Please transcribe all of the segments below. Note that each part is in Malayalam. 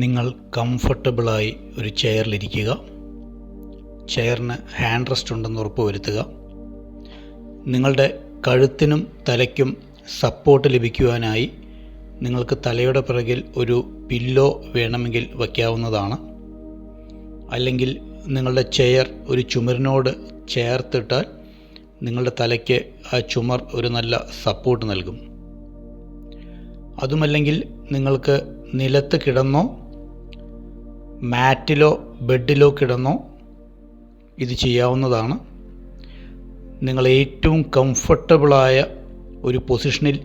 നിങ്ങൾ കംഫർട്ടബിളായി ഒരു ചെയറിലിരിക്കുക. ചെയറിന് ഹാൻഡ് റെസ്റ്റ് ഉണ്ടെന്ന് ഉറപ്പുവരുത്തുക. നിങ്ങളുടെ കഴുത്തിനും തലയ്ക്കും സപ്പോർട്ട് ലഭിക്കുവാനായി നിങ്ങൾക്ക് തലയുടെ പിറകിൽ ഒരു പില്ലോ വേണമെങ്കിൽ വയ്ക്കാവുന്നതാണ്. അല്ലെങ്കിൽ നിങ്ങളുടെ ചെയർ ഒരു ചുമരിനോട് ചേർത്തിട്ടാൽ നിങ്ങളുടെ തലയ്ക്ക് ആ ചുമർ ഒരു നല്ല സപ്പോർട്ട് നൽകും. അതുമല്ലെങ്കിൽ നിങ്ങൾക്ക് നിലത്ത് കിടന്നോ മാറ്റിലോ ബെഡിലോ കിടന്നോ ഇത് ചെയ്യാവുന്നതാണ്. നിങ്ങൾ ഏറ്റവും കംഫർട്ടബിളായ ഒരു പൊസിഷനിൽ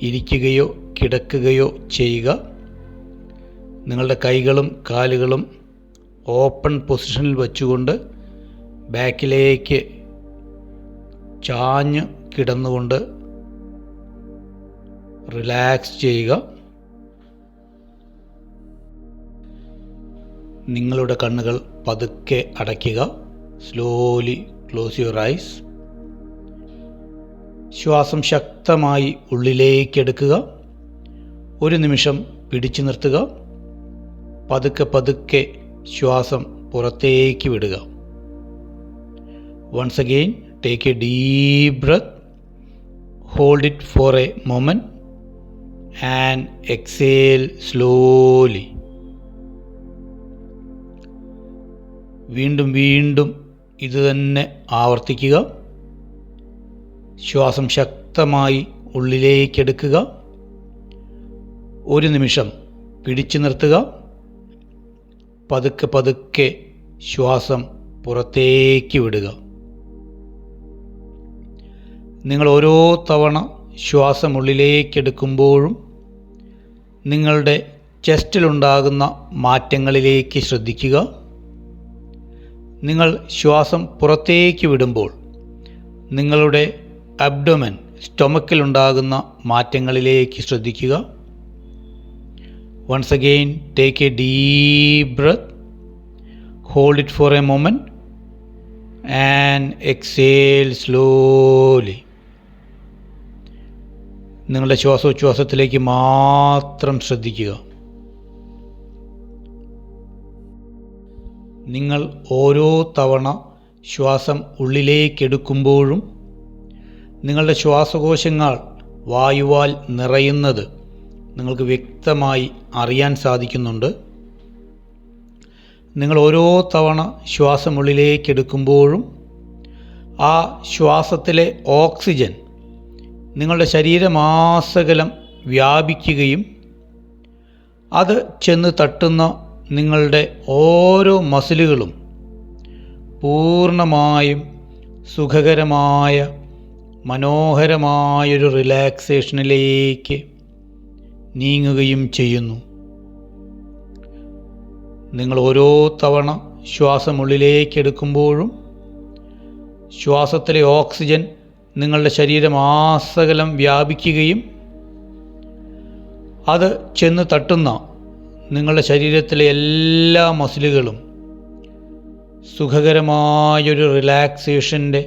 ഇരിക്കുകയോ കിടക്കുകയോ ചെയ്യുക. നിങ്ങളുടെ കൈകളും കാലുകളും ഓപ്പൺ പൊസിഷനിൽ വച്ചുകൊണ്ട് ബാക്കിലേക്ക് ചാഞ്ഞ് കിടന്നുകൊണ്ട് റിലാക്സ് ചെയ്യുക. നിങ്ങളുടെ കണ്ണുകൾ പതുക്കെ അടയ്ക്കുക. Slowly close your eyes. ശ്വാസം ശക്തമായി ഉള്ളിലേക്കെടുക്കുക. ഒരു നിമിഷം പിടിച്ചു നിർത്തുക. പതുക്കെ പതുക്കെ ശ്വാസം പുറത്തേക്ക് വിടുക. Once again take a deep breath. Hold it for a moment and exhale slowly. വീണ്ടും വീണ്ടും ഇത് തന്നെ ആവർത്തിക്കുക. ശ്വാസം ശക്തമായി ഉള്ളിലേക്കെടുക്കുക. ഒരു നിമിഷം പിടിച്ചു നിർത്തുക. പതുക്കെ പതുക്കെ ശ്വാസം പുറത്തേക്ക് വിടുക. നിങ്ങൾ ഓരോ തവണ ശ്വാസം ഉള്ളിലേക്കെടുക്കുമ്പോഴും നിങ്ങളുടെ ചെസ്റ്റിലുണ്ടാകുന്ന മാറ്റങ്ങളിലേക്ക് ശ്രദ്ധിക്കുക. നിങ്ങൾ ശ്വാസം പുറത്തേക്ക് വിടുമ്പോൾ നിങ്ങളുടെ അബ്ഡോമൻ സ്റ്റൊമക്കിലുണ്ടാകുന്ന മാറ്റങ്ങളിലേക്ക് ശ്രദ്ധിക്കുക. Once again take a deep breath. Hold it for a moment and exhale slowly. നിങ്ങളുടെ ശ്വാസോച്ഛ്വാസത്തിലേക്ക് മാത്രം ശ്രദ്ധിക്കുക. നിങ്ങൾ ഓരോ തവണ ശ്വാസം ഉള്ളിലേക്കെടുക്കുമ്പോഴും നിങ്ങളുടെ ശ്വാസകോശങ്ങൾ വായുവാൽ നിറയുന്നത് നിങ്ങൾക്ക് വ്യക്തമായി അറിയാൻ സാധിക്കുന്നുണ്ട്. നിങ്ങൾ ഓരോ തവണ ശ്വാസം ഉള്ളിലേക്കെടുക്കുമ്പോഴും ആ ശ്വാസത്തിലെ ഓക്സിജൻ നിങ്ങളുടെ ശരീരമാസകലം വ്യാപിക്കുകയും അത് ചെന്ന് തട്ടുന്ന നിങ്ങളുടെ ഓരോ മസിലുകളും പൂർണ്ണമായും സുഖകരമായ മനോഹരമായൊരു റിലാക്സേഷനിലേക്ക് നീങ്ങുകയും ചെയ്യുന്നു. നിങ്ങൾ ഓരോ തവണ ശ്വാസം ഉള്ളിലേക്കെടുക്കുമ്പോഴും ശ്വാസത്തിലെ ഓക്സിജൻ നിങ്ങളുടെ ശരീരമാസകലം വ്യാപിക്കുകയും അത് ചെന്ന് തട്ടുന്ന നിങ്ങളുടെ ശരീരത്തിലെ എല്ലാ മസിലുകളും സുഖകരമായൊരു റിലാക്സേഷൻ്റെ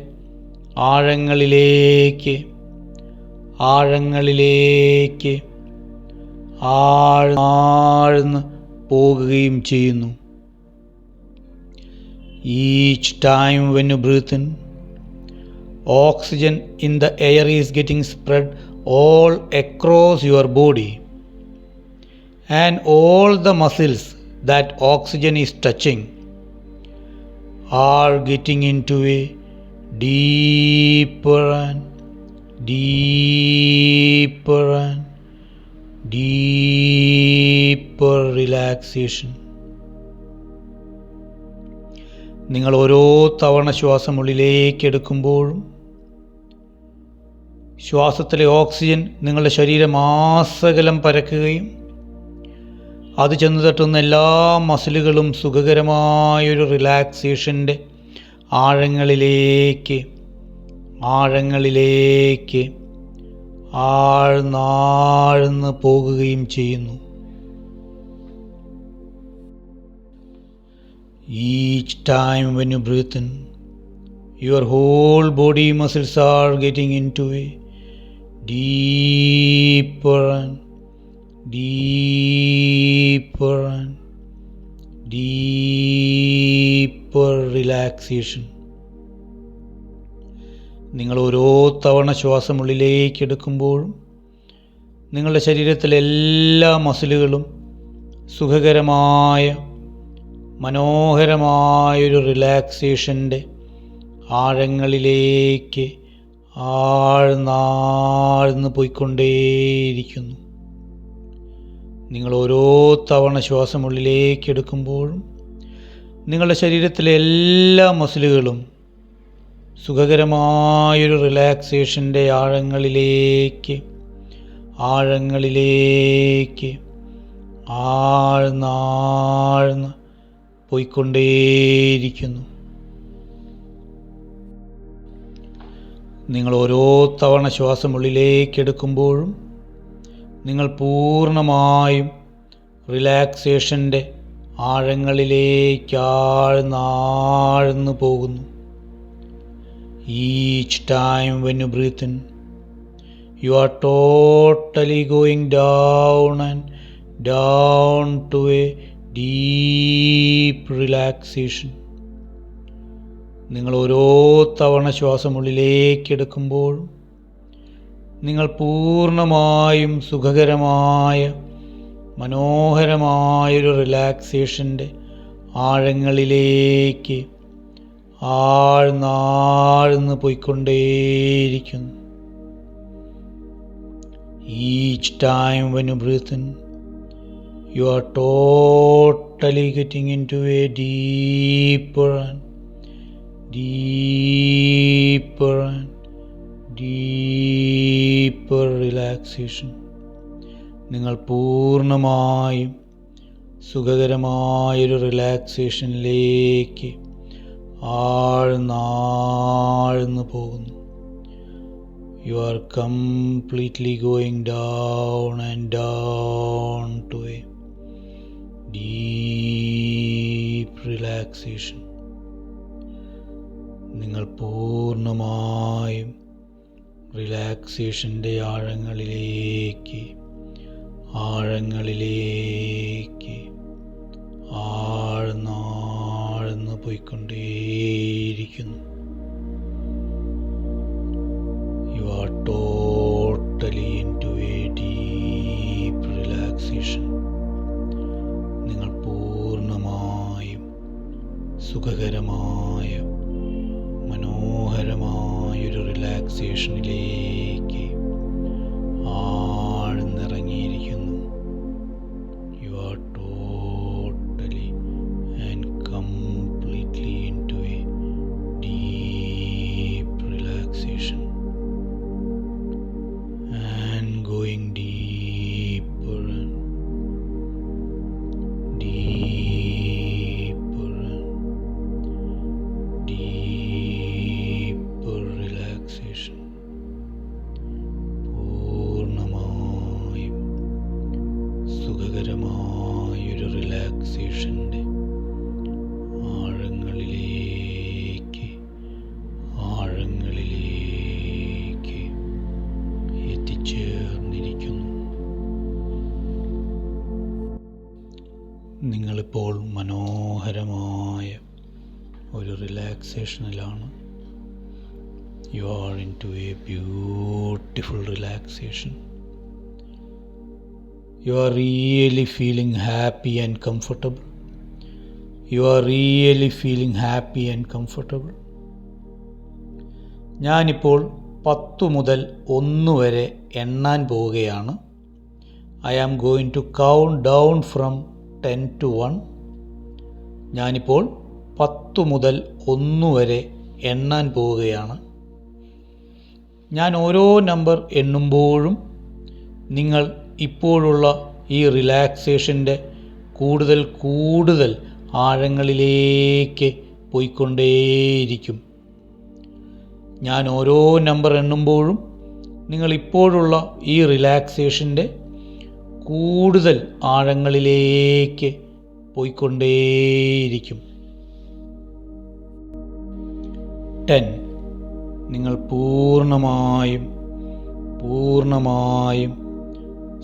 ആഴങ്ങളിലേക്ക് ആഴ്ന്ന് പോകുകയും ചെയ്യുന്നു. Each time when you breathe in, oxygen in the air is getting spread all across your body, and all the muscles that oxygen is touching are getting into a deeper and deeper relaxation. നിങ്ങൾ ഓരോ തവണ ശ്വാസം ഉള്ളിലേക്കെടുക്കുമ്പോഴും ശ്വാസത്തിലെ ഓക്സിജൻ നിങ്ങളുടെ ശരീരമാസകലം പരക്കുകയും അത് ചെന്ന് തട്ടുന്ന എല്ലാ മസിലുകളും സുഖകരമായൊരു റിലാക്സേഷൻ്റെ ആഴങ്ങളിലേക്ക് ആഴ്ന്ന് പോകുകയും ചെയ്യുന്നു. Each time when you breathe in, your whole body muscles are getting into a deeper and relaxation. നിങ്ങൾ ഓരോ തവണ ശ്വാസം ഉള്ളിലേക്ക് എടുക്കുമ്പോഴും നിങ്ങളുടെ ശരീരത്തിലെ എല്ലാ മസിലുകളും സുഖകരമായ മനോഹരമായൊരു റിലാക്സേഷൻ്റെ ആഴങ്ങളിലേക്ക് ആഴ്ന്നാഴ്ന്ന് പോയിക്കൊണ്ടേയിരിക്കുന്നു. നിങ്ങൾ ഓരോ തവണ ശ്വാസം ഉള്ളിലേക്ക് എടുക്കുമ്പോഴും നിങ്ങളുടെ ശരീരത്തിലെ എല്ലാ മസിലുകളും സുഖകരമായൊരു റിലാക്സേഷൻ്റെ ആഴങ്ങളിലേക്ക് ആഴ്ന്നാഴ്ന്ന് പോയിക്കൊണ്ടേയിരിക്കുന്നു. നിങ്ങൾ ഓരോ തവണ ശ്വാസം ഉള്ളിലേക്ക് എടുക്കുമ്പോഴും നിങ്ങൾ പൂർണ്ണമായും റിലാക്സേഷൻ്റെ ആഴങ്ങളിലേക്ക് ആഴ്ന്നാഴ്ന്ന് പോകുന്നു. Each time when you breathe in, you are totally going down and down to a deep relaxation. നിങ്ങൾ ഓരോ തവണ ശ്വാസം ഉള്ളിലേക്ക് എടുക്കുമ്പോഴും നിങ്ങൾ പൂർണ്ണമായും സുഖകരമായ മനോഹരമായൊരു റിലാക്സേഷൻ്റെ ആഴങ്ങളിലേക്ക് ആഴ്ന്നാഴ്ന്ന് പോയിക്കൊണ്ടേയിരിക്കുന്നു. Each time when you breathe in, you are totally getting into a deeper and deeper relaxation. നിങ്ങൾ പൂർണ്ണമായും സുഖകരമായൊരു റിലാക്സേഷനിലേക്ക് ആഴ്ന്നാഴ്ന്ന് പോകുന്നു. You are completely going down and down to a deep relaxation. നിങ്ങൾ പൂർണ്ണമായും റിലാക്സേഷൻ്റെ ആഴങ്ങളിലേക്ക് ആഴ്ന്നാഴ്ന്ന് പോയിക്കൊണ്ടേയിരിക്കുന്നു. You are totally into a deep relaxation. നിങ്ങൾ പൂർണ്ണമായും സുഖകരമായ മനോഹരമായൊരു റിലാക്സേഷനിലേക്ക് ആഴ്ന്നിറങ്ങിയിരിക്കുന്നു. You are totally and completely into a deep relaxation and going deeper and deeper relaxation. പൂർണ്ണമായും സുഖകരമായൊരു റിലാക്സേഷൻ്റെ ആഴങ്ങളിലേക്ക് എത്തിച്ചേർന്നിരിക്കുന്നു. നിങ്ങളിപ്പോൾ മനോഹരമായ ഒരു റിലാക്സേഷനിലാണ്. You are into a beautiful relaxation. You are really feeling happy and comfortable. You are really feeling happy and comfortable. ഞാനിപ്പോൾ 10 മുതൽ 1 വരെ എണ്ണാൻ പോവുകയാണ്. I am going to count down from 10 to 1. ഞാനിപ്പോൾ 10 മുതൽ 1 വരെ എണ്ണാൻ പോവുകയാണ്. ഞാൻ ഓരോ നമ്പർ എണ്ണുമ്പോഴും നിങ്ങൾ ഇപ്പോഴുള്ള ഈ റിലാക്സേഷൻ്റെ കൂടുതൽ ആഴങ്ങളിലേക്ക് പോയിക്കൊണ്ടേയിരിക്കും. ഞാൻ ഓരോ നമ്പർ എണ്ണുമ്പോഴും നിങ്ങൾ ഇപ്പോഴുള്ള ഈ റിലാക്സേഷൻ്റെ കൂടുതൽ ആഴങ്ങളിലേക്ക് പോയിക്കൊണ്ടേയിരിക്കും. 10. നിങ്ങൾ പൂർണ്ണമായും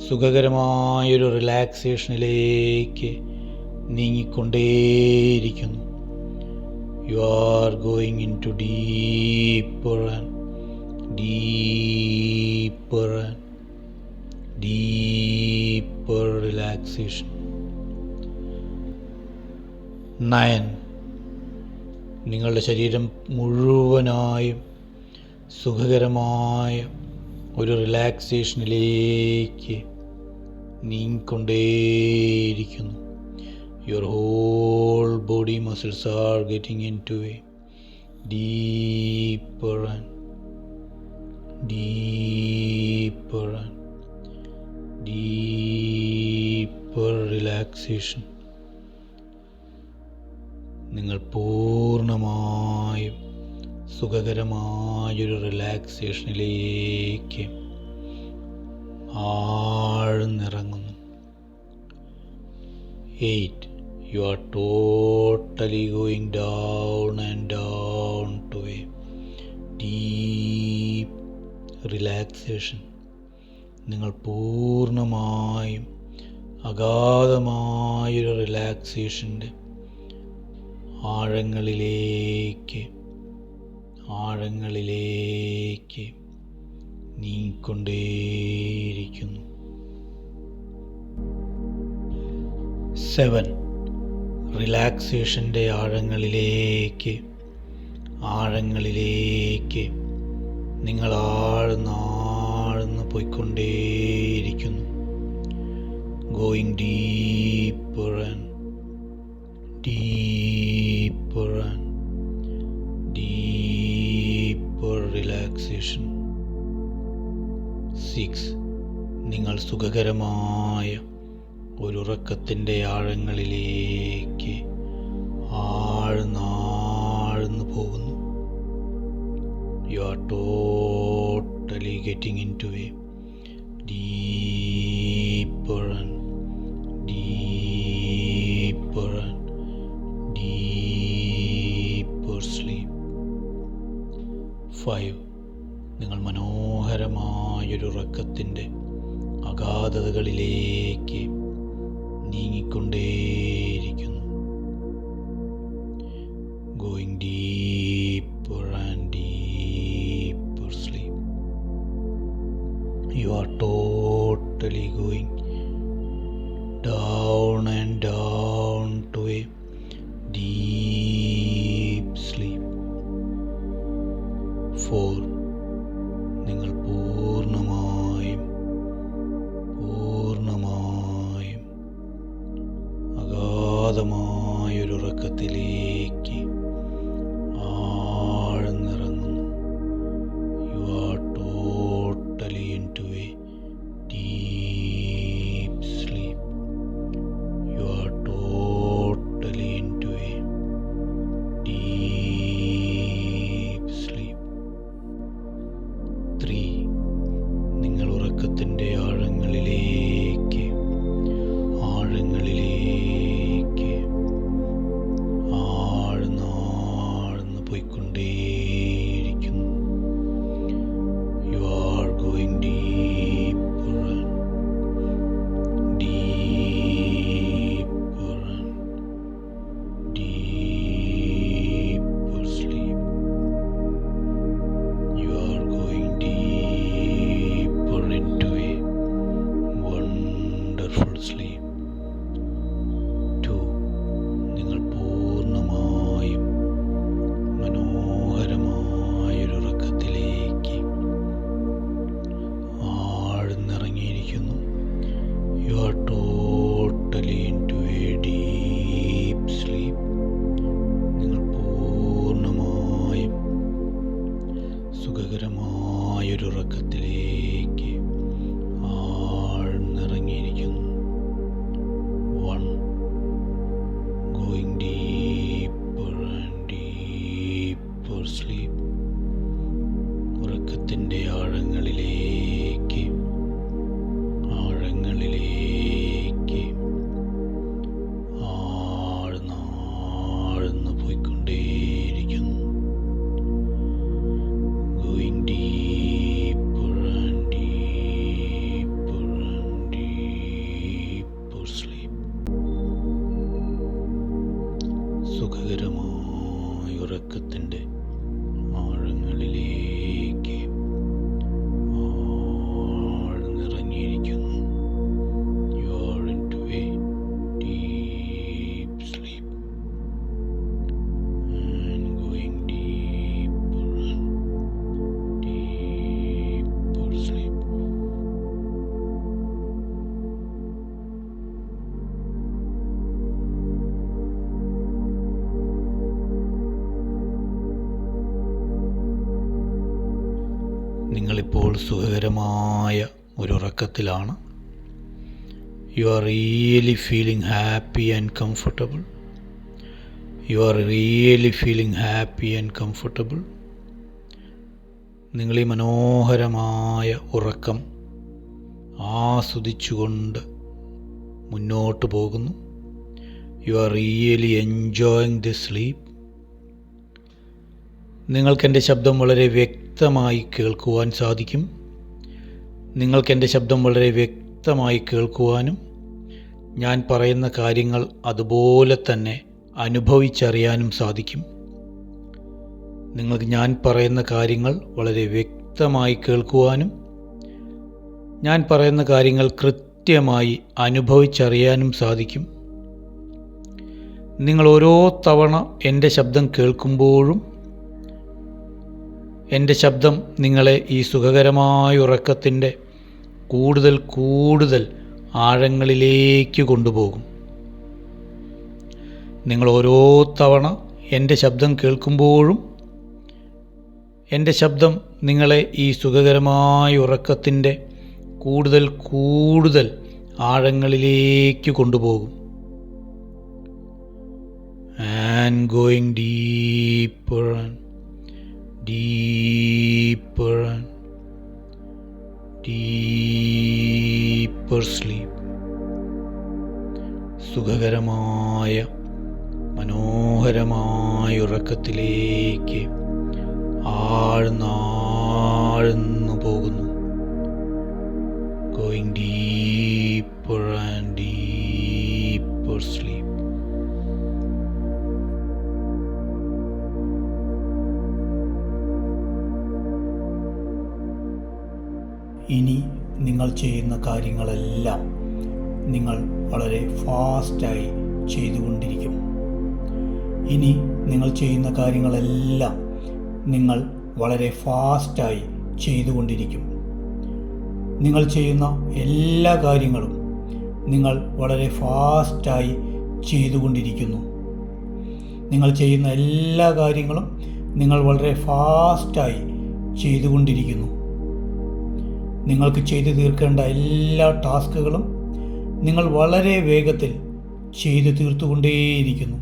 സുഖകരമായൊരു റിലാക്സേഷനിലേക്ക് നീങ്ങിക്കൊണ്ടേയിരിക്കുന്നു. You are going into deeper and deeper and deeper relaxation. 9. നിങ്ങളുടെ ശരീരം മുഴുവനായും സുഖകരമായ ഒരു റിലാക്സേഷനിലേക്ക് നീങ്ങിക്കൊണ്ടേയിരിക്കുന്നു. Your whole body muscles are getting into a deeper and deeper and deeper relaxation. നിങ്ങൾ പൂർണ്ണമായും സുഖകരമായൊരു റിലാക്സേഷനിലേക്ക് ആഴ്ന്നിറങ്ങുന്നു. 8. You are totally going down and down to a deep relaxation. നിങ്ങൾ പൂർണ്ണമായും അഗാധമായൊരു റിലാക്സേഷൻ്റെ ആഴങ്ങളിലേക്ക് നീങ്ങിക്കൊണ്ടേയിരിക്കുന്നു. 7. റിലാക്സേഷൻ്റെ ആഴങ്ങളിലേക്ക് നിങ്ങൾ ആഴ്ന്ന് പോയിക്കൊണ്ടേയിരിക്കുന്നു. Going deeper and deeper and deeper relaxation. 6. നിങ്ങൾ സുഖകരമായ ഒരു ഉറക്കത്തിൻ്റെ ആഴങ്ങളിലേക്ക് ആഴ്ന്ന് പോകുന്നു. You are totally getting into a deeper and deeper and deeper sleep. 5. നിങ്ങൾ മനോഹരമായൊരു ഉറക്കത്തിൻ്റെ അഗാധതകളിലേക്ക് നീങ്ങിക്കൊണ്ടേയിരിക്കുന്നു. Going deeper and deeper sleep. You are totally going down and down to a deep sleep. 4. നിങ്ങൾ പൂർണ്ണമായും അഗാധമായൊരു ഉറക്കത്തിലേക്ക് ആഴ്ന്നിറങ്ങുന്നു. You are totally into a deep sleep. You are totally into a deep sleep. 3. നിങ്ങൾ ഉറക്കത്തിൻ്റെ ആഴങ്ങളിലേക്ക് ആഴ്ന്ന് ഉറക്കത്തിൻ്റെ ആഴങ്ങളിലേക്ക് ആഴ്ന്നിറങ്ങിയിരിക്കുന്നു. You are into a deep sleep and going deeper and deeper sleep. നിങ്ങളിപ്പോൾ സുഖകരമായ ഒരുറക്കത്തിലാണ്. You are really feeling happy and comfortable. You are really feeling happy and comfortable. നിങ്ങൾ ഈ മനോഹരമായ ഉറക്കം ആസ്വദിച്ചുകൊണ്ട് മുന്നോട്ട് പോകുന്നു. You are really enjoying the sleep. നിങ്ങൾക്കെൻ്റെ ശബ്ദം വളരെ വ്യക്തമായി കേൾക്കുവാൻ സാധിക്കും. നിങ്ങൾക്കെൻ്റെ ശബ്ദം വളരെ വ്യക്തമായി കേൾക്കുവാനും ഞാൻ പറയുന്ന കാര്യങ്ങൾ അതുപോലെ തന്നെ അനുഭവിച്ചറിയാനും സാധിക്കും. നിങ്ങൾക്ക് ഞാൻ പറയുന്ന കാര്യങ്ങൾ വളരെ വ്യക്തമായി കേൾക്കുവാനും ഞാൻ പറയുന്ന കാര്യങ്ങൾ കൃത്യമായി അനുഭവിച്ചറിയാനും സാധിക്കും. നിങ്ങൾ ഓരോ തവണ എൻ്റെ ശബ്ദം കേൾക്കുമ്പോഴും എൻ്റെ ശബ്ദം നിങ്ങളെ ഈ സുഖകരമായ ഉറക്കത്തിൻ്റെ കൂടുതൽ ആഴങ്ങളിലേക്ക് കൊണ്ടുപോകും. നിങ്ങൾ ഓരോ തവണ എൻ്റെ ശബ്ദം കേൾക്കുമ്പോഴും എൻ്റെ ശബ്ദം നിങ്ങളെ ഈ സുഖകരമായ ഉറക്കത്തിൻ്റെ കൂടുതൽ ആഴങ്ങളിലേക്ക് കൊണ്ടുപോകും. And going deeper and deeper and deeper sleep. സുഖകരമായ മനോഹരമായ ഉറക്കത്തിലേക്ക് ആഴ്ന്നു പോകുന്നു. going deeper and deeper sleep. ഇനി നിങ്ങൾ ചെയ്യുന്ന കാര്യങ്ങളെല്ലാം നിങ്ങൾ വളരെ ഫാസ്റ്റായി ചെയ്തുകൊണ്ടിരിക്കും. ഇനി നിങ്ങൾ ചെയ്യുന്ന കാര്യങ്ങളെല്ലാം നിങ്ങൾ വളരെ ഫാസ്റ്റായി ചെയ്തുകൊണ്ടിരിക്കും. നിങ്ങൾ ചെയ്യുന്ന എല്ലാ കാര്യങ്ങളും നിങ്ങൾ വളരെ ഫാസ്റ്റായി ചെയ്തുകൊണ്ടിരിക്കുന്നു. നിങ്ങൾ ചെയ്യുന്ന എല്ലാ കാര്യങ്ങളും നിങ്ങൾ വളരെ ഫാസ്റ്റായി ചെയ്തുകൊണ്ടിരിക്കുന്നു. നിങ്ങൾക്ക് ചെയ്തു തീർക്കേണ്ട എല്ലാ ടാസ്കുകളും നിങ്ങൾ വളരെ വേഗത്തിൽ ചെയ്തു തീർത്തുകൊണ്ടേയിരിക്കുന്നു.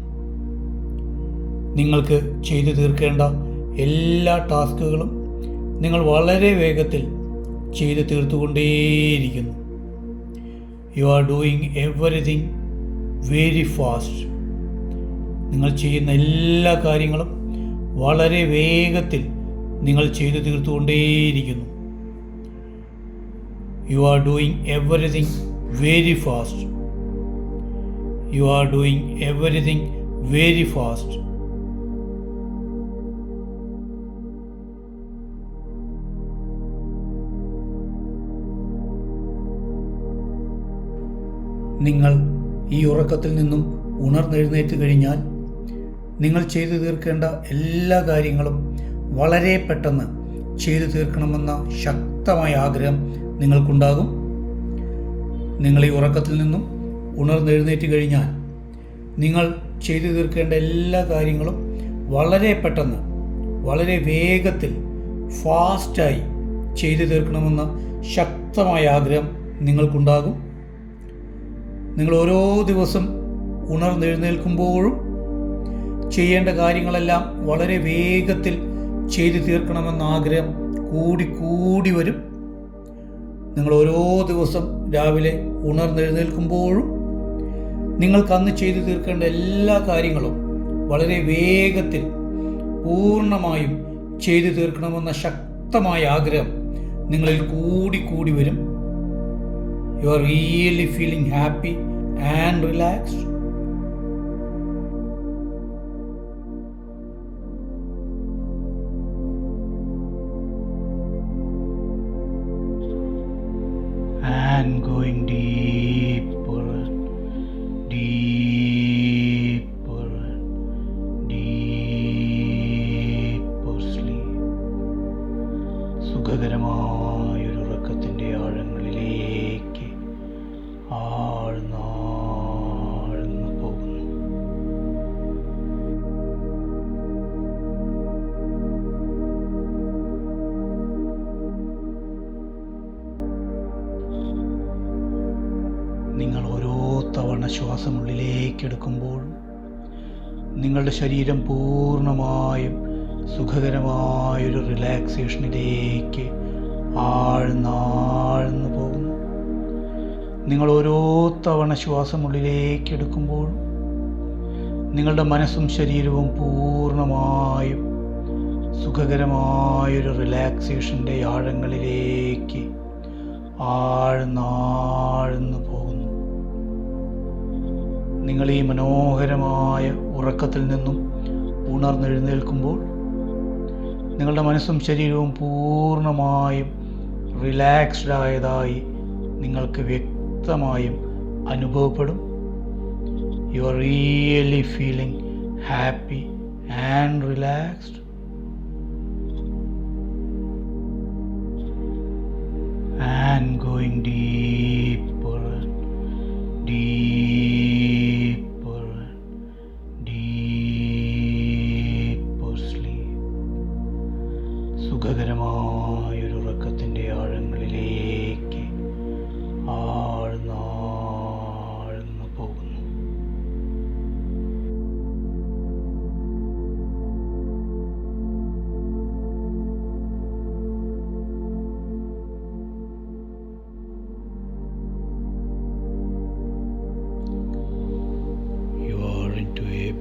നിങ്ങൾക്ക് ചെയ്തു തീർക്കേണ്ട എല്ലാ ടാസ്കുകളും നിങ്ങൾ വളരെ വേഗത്തിൽ ചെയ്തു തീർത്തുകൊണ്ടേയിരിക്കുന്നു. You are doing everything very fast. നിങ്ങൾ ചെയ്യുന്ന എല്ലാ കാര്യങ്ങളും വളരെ വേഗത്തിൽ നിങ്ങൾ ചെയ്തു തീർത്തുകൊണ്ടേയിരിക്കുന്നു. You are doing everything very fast. You are doing everything very fast. നിങ്ങൾ ഈ ഉറക്കത്തിൽ നിന്നും ഉണർന്നെഴുന്നേറ്റ് കഴിഞ്ഞാൽ നിങ്ങൾ ചെയ്തു തീർക്കേണ്ട എല്ലാ കാര്യങ്ങളും വളരെ പെട്ടെന്ന് ചെയ്തു തീർക്കണമെന്ന ശക്തമായ ആഗ്രഹം നിങ്ങൾക്കുണ്ടാകും. നിങ്ങൾ ഈ ഉറക്കത്തിൽ നിന്നും ഉണർന്നെഴുന്നേറ്റ് കഴിഞ്ഞാൽ നിങ്ങൾ ചെയ്തു തീർക്കേണ്ട എല്ലാ കാര്യങ്ങളും വളരെ പെട്ടെന്ന് വളരെ വേഗത്തിൽ ഫാസ്റ്റായി ചെയ്തു തീർക്കണമെന്ന ശക്തമായ ആഗ്രഹം നിങ്ങൾക്കുണ്ടാകും. നിങ്ങൾ ഓരോ ദിവസം ഉണർന്നെഴുന്നേൽക്കുമ്പോഴും ചെയ്യേണ്ട കാര്യങ്ങളെല്ലാം വളരെ വേഗത്തിൽ ചെയ്തു തീർക്കണമെന്ന ആഗ്രഹം കൂടി വരും. നിങ്ങൾ ഓരോ ദിവസം രാവിലെ ഉണർന്നെഴുന്നേൽക്കുമ്പോഴും നിങ്ങൾക്ക് അന്ന് ചെയ്തു തീർക്കേണ്ട എല്ലാ കാര്യങ്ങളും വളരെ വേഗത്തിൽ പൂർണ്ണമായും ചെയ്തു തീർക്കണമെന്ന ശക്തമായ ആഗ്രഹം നിങ്ങളിൽ കൂടി വരും. You are really feeling happy and relaxed. ശ്വാസമുള്ളിലേക്കെടുക്കുമ്പോൾ നിങ്ങളുടെ ശരീരം പൂർണ്ണമായും സുഖകരമായൊരു റിലാക്സേഷനിലേക്ക് ആഴ്ന്നാഴ്ന്നു പോകുന്നു. നിങ്ങൾ ഓരോ തവണ ശ്വാസമുള്ളിലേക്കെടുക്കുമ്പോൾ നിങ്ങളുടെ മനസ്സും ശരീരവും പൂർണ്ണമായും സുഖകരമായൊരു റിലാക്സേഷൻ്റെ ആഴങ്ങളിലേക്ക് ആഴ്ന്നാഴ്ന്നു പോകുന്നു. നിങ്ങൾ ഈ മനോഹരമായ ഉറക്കത്തിൽ നിന്നും ഉണർന്നെഴുന്നേൽക്കുമ്പോൾ നിങ്ങളുടെ മനസ്സും ശരീരവും പൂർണ്ണമായും റിലാക്സ്ഡ് ആയതായി നിങ്ങൾക്ക് വ്യക്തമായും അനുഭവപ്പെടും. U are really feeling happy and relaxed. And going deeper and deeper and deeper sleep. സുഖകരമായൊരു ഉറക്കത്തിൻ്റെ ആഴങ്ങളിലേക്ക് ആഴ്ന്നാഴ്ന്നു പോകുന്നു.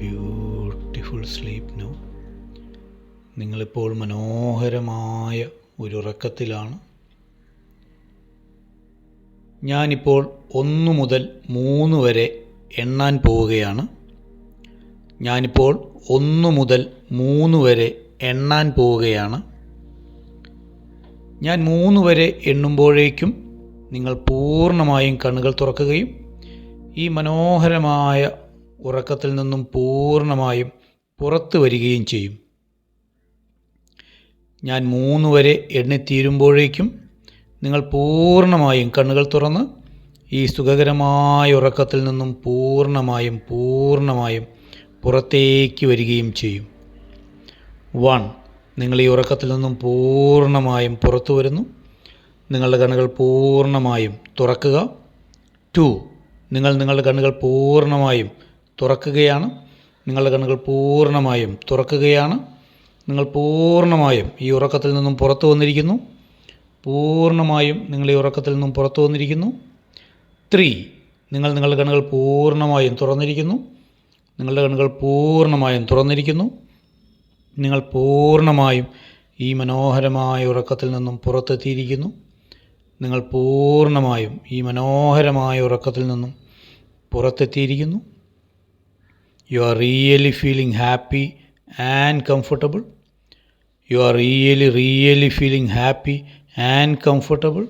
Beautiful sleep now. നിങ്ങളിപ്പോൾ മനോഹരമായ ഒരു ഉറക്കത്തിലാണ്. ഞാനിപ്പോൾ 1 മുതൽ 3 വരെ എണ്ണാൻ പോവുകയാണ്. ഞാനിപ്പോൾ 1 മുതൽ 3 വരെ എണ്ണാൻ പോവുകയാണ്. ഞാൻ 3 വരെ എണ്ണുമ്പോഴേക്കും നിങ്ങൾ പൂർണ്ണമായും കണ്ണുകൾ തുറക്കുകയും ഈ മനോഹരമായ ഉറക്കത്തിൽ നിന്നും പൂർണ്ണമായും പുറത്തു വരികയും ചെയ്യും. ഞാൻ 3 വരെ എണ്ണിത്തീരുമ്പോഴേക്കും നിങ്ങൾ പൂർണ്ണമായും കണ്ണുകൾ തുറന്ന് ഈ സുഖകരമായ ഉറക്കത്തിൽ നിന്നും പൂർണ്ണമായും പുറത്തേക്ക് വരികയും ചെയ്യും. 1. നിങ്ങൾ ഈ ഉറക്കത്തിൽ നിന്നും പൂർണ്ണമായും പുറത്തു വരുന്നു. നിങ്ങളുടെ കണ്ണുകൾ പൂർണ്ണമായും തുറക്കുക. 2. നിങ്ങൾ നിങ്ങളുടെ കണ്ണുകൾ പൂർണ്ണമായും തുറക്കുകയാണ്. നിങ്ങളുടെ കണ്ണുകൾ പൂർണ്ണമായും തുറക്കുകയാണ്. നിങ്ങൾ പൂർണ്ണമായും ഈ ഉറക്കത്തിൽ നിന്നും പുറത്തു വന്നിരിക്കുന്നു. പൂർണ്ണമായും നിങ്ങൾ ഈ ഉറക്കത്തിൽ നിന്നും പുറത്തു വന്നിരിക്കുന്നു. 3. നിങ്ങൾ നിങ്ങളുടെ കണ്ണുകൾ പൂർണ്ണമായും തുറന്നിരിക്കുന്നു. നിങ്ങളുടെ കണ്ണുകൾ പൂർണ്ണമായും തുറന്നിരിക്കുന്നു. നിങ്ങൾ പൂർണ്ണമായും ഈ മനോഹരമായ ഉറക്കത്തിൽ നിന്നും പുറത്തെത്തിയിരിക്കുന്നു. നിങ്ങൾ പൂർണ്ണമായും ഈ മനോഹരമായ ഉറക്കത്തിൽ നിന്നും പുറത്തെത്തിയിരിക്കുന്നു. You are really feeling happy and comfortable. You are really feeling happy and comfortable.